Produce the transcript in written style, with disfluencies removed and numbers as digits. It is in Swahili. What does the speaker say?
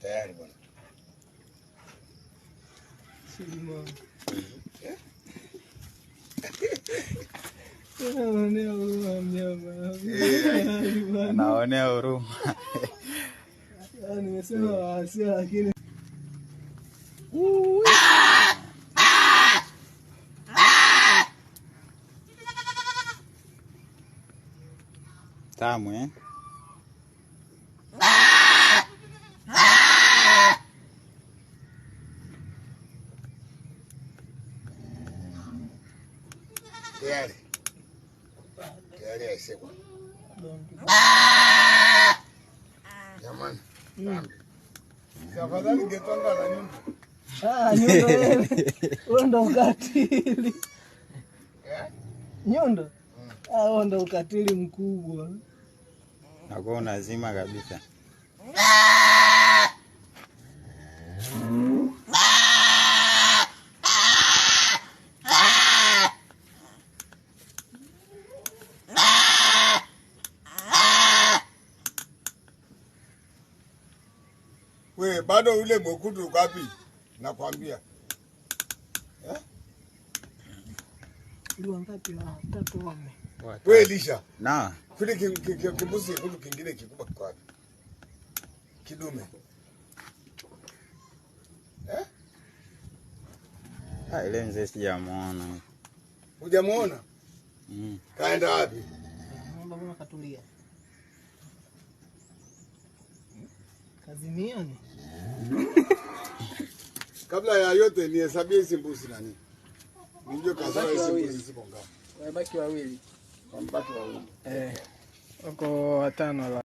Tayari bwana. Naonea huruma. Nimesema wasia lakini tamu Tayari. Tayari aisema. Jamani. Tafadhali ngetonga na nyundo. Nyundo wewe ndo ukatili. Nyundo? Wewe ndo ukatili mkubwa. Nakuwa unazima kabisa. We bado ule mwekundu uko wapi? Nakwambia. Ndio ngapi wa tatu wame. We Lisha. Na. Kile kimbuzi kile kingine kikubwa kiko wapi? Kidume. Ile mzee sijamuona. Hujamuona? Kaenda wapi? Mbona katulia? Kazimioni. Kabla ya yote ni hesabie hizi mbuzi nani? Ndio kasema hizi mbuzi zipo ngapi? Wabaki wawili. Wabaki wawili. Wako watano.